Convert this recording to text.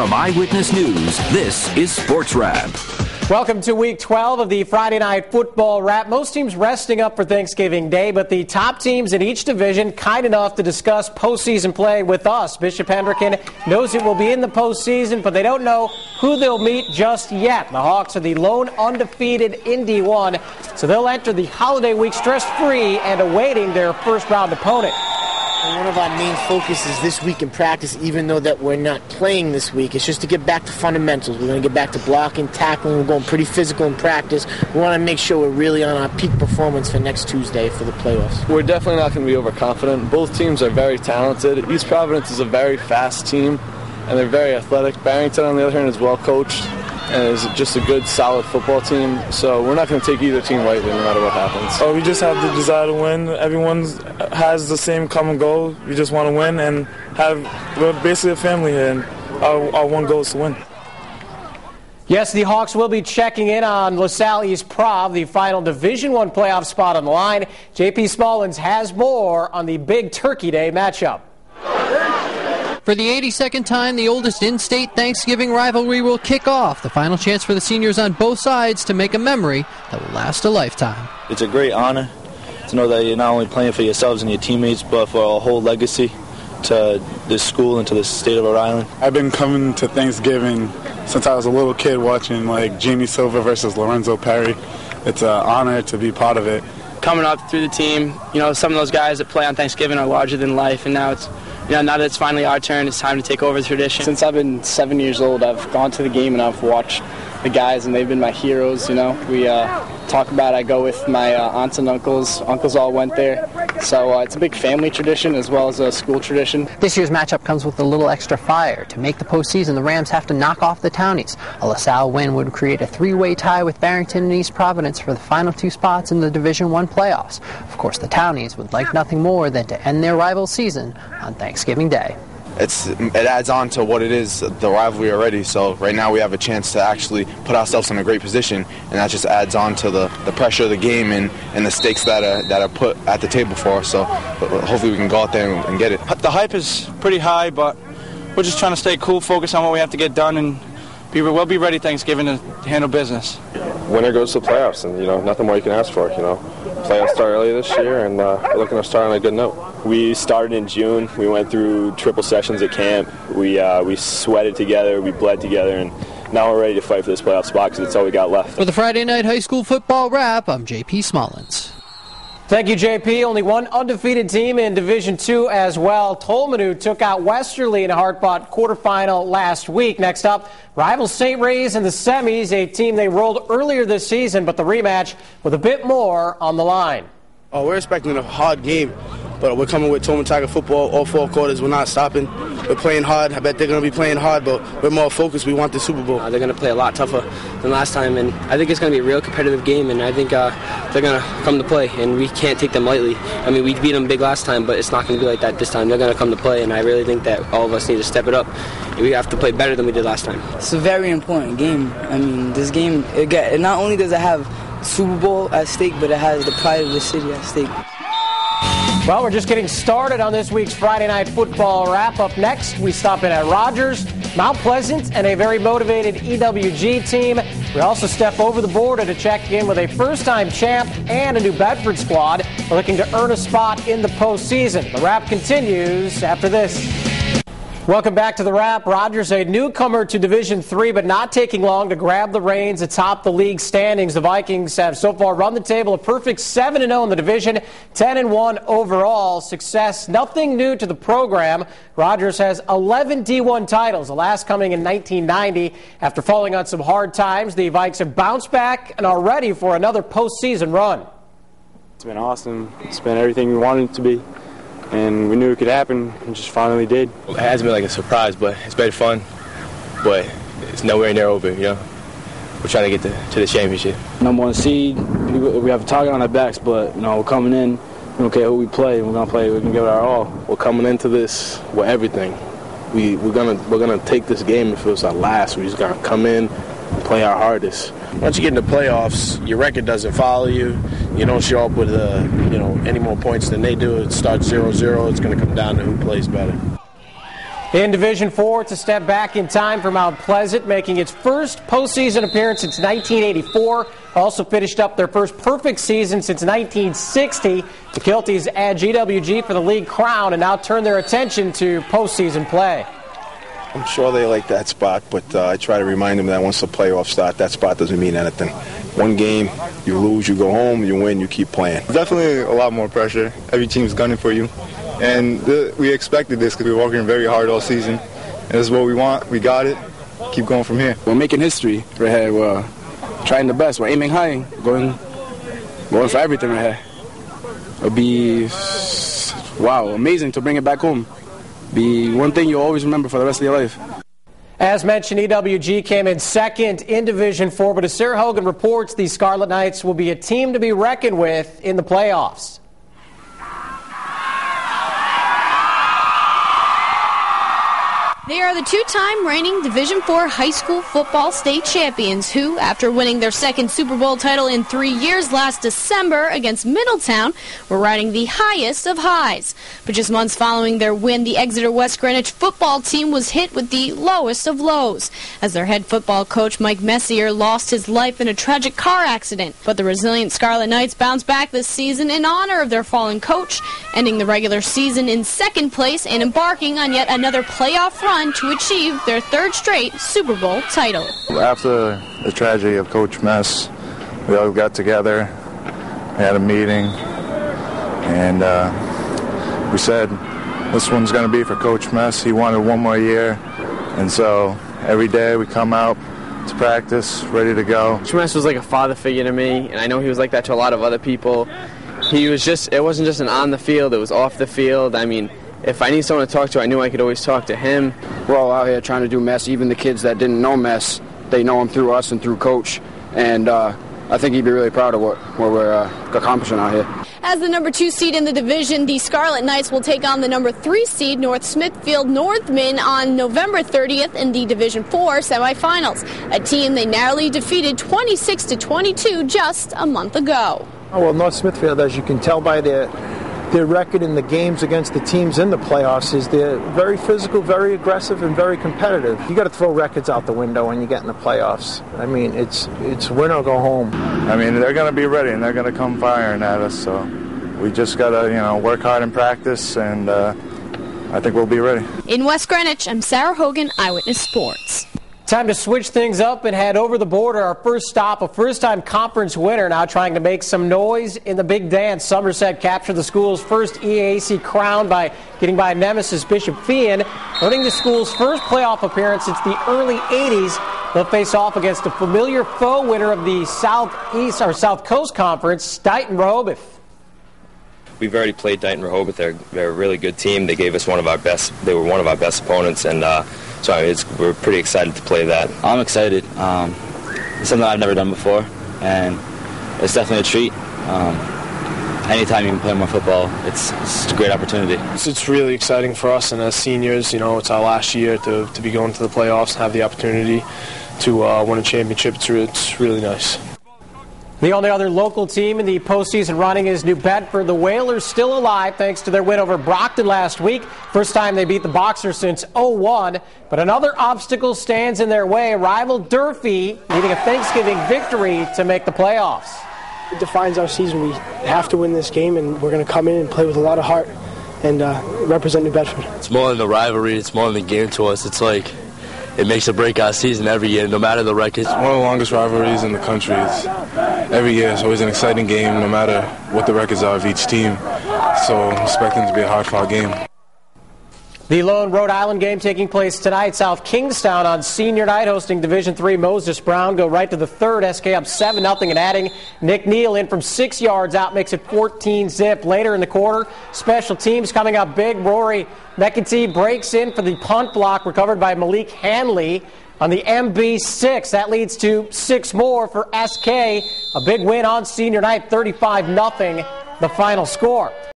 From Eyewitness News, this is Sports Wrap. Welcome to Week 12 of the Friday Night Football Wrap. Most teams resting up for Thanksgiving Day, but the top teams in each division kind enough to discuss postseason play with us. Bishop Hendricken knows it will be in the postseason, but they don't know who they'll meet just yet. The Hawks are the lone undefeated in D1, so they'll enter the holiday week stress-free and awaiting their first-round opponent. And one of our main focuses this week in practice, even though that we're not playing this week, is just to get back to fundamentals. We're going to get back to blocking, tackling. We're going pretty physical in practice. We want to make sure we're really on our peak performance for next Tuesday for the playoffs. We're definitely not going to be overconfident. Both teams are very talented. East Providence is a very fast team, and they're very athletic. Barrington, on the other hand, is well coached and is just a good, solid football team. So we're not going to take either team lightly no matter what happens. We just have the desire to win. Everyone has the same common goal. We just want to win and we're basically a family here, and our one goal is to win. Yes, the Hawks will be checking in on LaSalle East Prov, the final Division I playoff spot on the line. J.P. Smallins has more on the big Turkey Day matchup. For the 82nd time, the oldest in-state Thanksgiving rivalry will kick off. The final chance for the seniors on both sides to make a memory that will last a lifetime. It's a great honor to know that you're not only playing for yourselves and your teammates, but for a whole legacy to this school and to the state of Rhode Island. I've been coming to Thanksgiving since I was a little kid, watching like Jamie Silva versus Lorenzo Perry. It's an honor to be part of it. Coming up through the team, some of those guys that play on Thanksgiving are larger than life, and now now that it's finally our turn, it's time to take over the tradition. Since I've been 7 years old, I've gone to the game and I've watched the guys, and they've been my heroes. We talk about I go with my aunts and uncles. Uncles all went there. So it's a big family tradition as well as a school tradition. This year's matchup comes with a little extra fire. To make the postseason, the Rams have to knock off the Townies. A LaSalle win would create a three-way tie with Barrington and East Providence for the final two spots in the Division I playoffs. Of course, the Townies would like nothing more than to end their rival season on Thanksgiving Day. It adds on to what it is, the rivalry already. So right now we have a chance to actually put ourselves in a great position, and that just adds on to the pressure of the game and the stakes that are put at the table for us. So hopefully we can go out there and get it. The hype is pretty high, but we're just trying to stay cool, focus on what we have to get done, and we'll be ready Thanksgiving to handle business. Winner goes to the playoffs, and nothing more you can ask for. Playoffs start early this year, and we're looking to start on a good note. We started in June. We went through triple sessions at camp. We sweated together. We bled together, and now we're ready to fight for this playoff spot because it's all we got left. For the Friday Night High School Football Wrap, I'm J.P. Smallins. Thank you, JP. Only one undefeated team in Division II as well. Tolman, who took out Westerly in a hard-fought quarterfinal last week. Next up, rival St. Ray's in the semis, a team they rolled earlier this season, but the rematch with a bit more on the line. We're expecting a hard game, but we're coming with Tolman Tiger football all four quarters. We're not stopping. We're playing hard. I bet they're going to be playing hard, but we're more focused. We want the Super Bowl. They're going to play a lot tougher than last time, and I think it's going to be a real competitive game, and I think they're going to come to play, and we can't take them lightly. I mean, we beat them big last time, but it's not going to be like that this time. They're going to come to play, and I really think that all of us need to step it up. We have to play better than we did last time. It's a very important game. I mean, this game, it not only does it have Super Bowl at stake, but it has the pride of the city at stake. Well, we're just getting started on this week's Friday Night Football Wrap. Up next, we stop in at Rogers, Mount Pleasant, and a very motivated EWG team. We also step over the border to check in with a first-time champ and a New Bedford squad looking to earn a spot in the postseason. The Wrap continues after this. Welcome back to the Wrap. Rogers, a newcomer to Division III, but not taking long to grab the reins atop the league standings. The Vikings have so far run the table, a perfect 7-0 in the division, 10-1 overall. Success, nothing new to the program. Rogers has 11 D1 titles, the last coming in 1990. After falling on some hard times, the Vikes have bounced back and are ready for another postseason run. It's been awesome. It's been everything we wanted it to be. And we knew it could happen, and just finally did. It hasn't been like a surprise, but it's been fun. But it's nowhere near over, We're trying to get to the championship. Number one seed, we have a target on our backs, but we're coming in. We don't care who we play. We're gonna play. We're gonna give it our all. We're coming into this with everything. We're gonna take this game if it was our last. We just gotta come in and play our hardest. Once you get in the playoffs, your record doesn't follow you. You don't show up with any more points than they do. It starts 0-0. It's going to come down to who plays better. In Division 4, it's a step back in time for Mount Pleasant, making its first postseason appearance since 1984. Also finished up their first perfect season since 1960. The Kilties add GWG for the league crown and now turn their attention to postseason play. I'm sure they like that spot, but I try to remind them that once the playoffs start, that spot doesn't mean anything. One game, you lose, you go home, you win, you keep playing. Definitely a lot more pressure. Every team's gunning for you. And we expected this because we were working very hard all season. And this is what we want. We got it. Keep going from here. We're making history right here. We're trying the best. We're aiming high, going for everything right here. It'll be, wow, amazing to bring it back home. Be one thing you'll always remember for the rest of your life. As mentioned, EWG came in second in Division 4, but as Sarah Hogan reports, the Scarlet Knights will be a team to be reckoned with in the playoffs. They are the two-time reigning Division IV high school football state champions who, after winning their second Super Bowl title in 3 years last December against Middletown, were riding the highest of highs. But just months following their win, the Exeter West Greenwich football team was hit with the lowest of lows, as their head football coach Mike Messier lost his life in a tragic car accident. But the resilient Scarlet Knights bounced back this season in honor of their fallen coach, ending the regular season in second place and embarking on yet another playoff run to achieve their third straight Super Bowl title. After the tragedy of Coach Mess, we all got together, we had a meeting, and we said this one's going to be for Coach Mess. He wanted one more year, and so every day we come out to practice, ready to go. Coach Mess was like a father figure to me, and I know he was like that to a lot of other people. He was just, it wasn't just an on the field, it was off the field. I mean, if I need someone to talk to, I knew I could always talk to him. We're all out here trying to do Mess. Even the kids that didn't know Mess, they know him through us and through Coach. And I think he'd be really proud of what we're accomplishing out here. As the number 2 seed in the division, the Scarlet Knights will take on the number 3 seed North Smithfield Northmen on November 30th in the Division 4 semifinals, a team they narrowly defeated 26-22 just a month ago. Oh, well, North Smithfield, as you can tell by their record in the games against the teams in the playoffs, is they're very physical, very aggressive, and very competitive. You got to throw records out the window when you get in the playoffs. I mean, it's win or go home. I mean, they're going to be ready, and they're going to come firing at us, so we just got to, work hard in practice, and I think we'll be ready. In West Greenwich, I'm Sara Hogan, Eyewitness Sports. Time to switch things up and head over the border. Our first stop, a first-time conference winner now trying to make some noise in the big dance. Somerset captured the school's first EAC crown by getting by nemesis Bishop Feehan, earning the school's first playoff appearance since the early 80s. They'll face off against a familiar foe, winner of the South Coast Conference, Dighton Rehoboth. We've already played Dighton Rehoboth. They're a really good team. They gave us one of our best. They were one of our best opponents, and so we're pretty excited to play that. I'm excited. It's something I've never done before, and it's definitely a treat. Anytime you can play more football, it's a great opportunity. It's really exciting for us, and as seniors, it's our last year to be going to the playoffs and have the opportunity to win a championship. It's really nice. The only other local team in the postseason running is New Bedford. The Whalers still alive thanks to their win over Brockton last week. First time they beat the Boxers since 2001. But another obstacle stands in their way. Rival Durfee needing a Thanksgiving victory to make the playoffs. It defines our season. We have to win this game, and we're going to come in and play with a lot of heart and represent New Bedford. It's more than the rivalry. It's more than the game to us. It's like it makes or break our season every year, no matter the record. It's one of the longest rivalries in the country. Every year it's always an exciting game, no matter what the records are of each team. So I'm expecting it to be a hard-fought game. The lone Rhode Island game taking place tonight. South Kingstown on senior night hosting Division III Moses Brown. Go right to the third. SK up 7-0 and adding. Nick Neal in from 6 yards out, makes it 14-zip. Later in the quarter, special teams coming up big. Rory McEntee breaks in for the punt block recovered by Malik Hanley on the MB6. That leads to 6 more for SK. A big win on senior night, 35-0, the final score.